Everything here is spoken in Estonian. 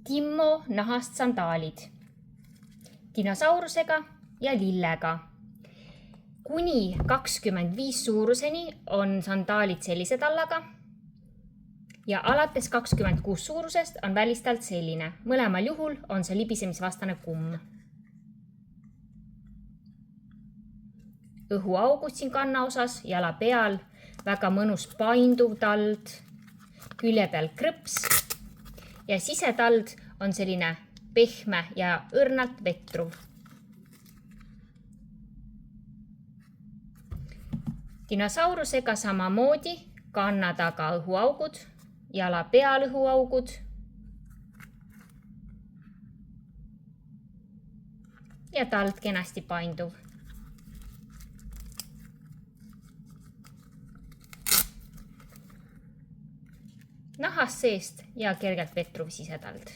Timmo nahast sandaalid. Dinosaurusega ja lillega. Kuni 25 suuruseni on sandaalid sellise tallaga ja alates 26 suurusest on välistalt selline. Mõlemal juhul on see libisemisvastane kumm. Õhuaugud siin kanna osas, jala peal, väga mõnus painduv tald, külje peal krõps ja sisetald on selline pehme ja õrnalt vetruv. Dinosaurusega samamoodi kanna taga õhuaugud, jala peal õhuaugud ja tald kenasti painduv. Nahast seest ja kergelt vetruv sisetald.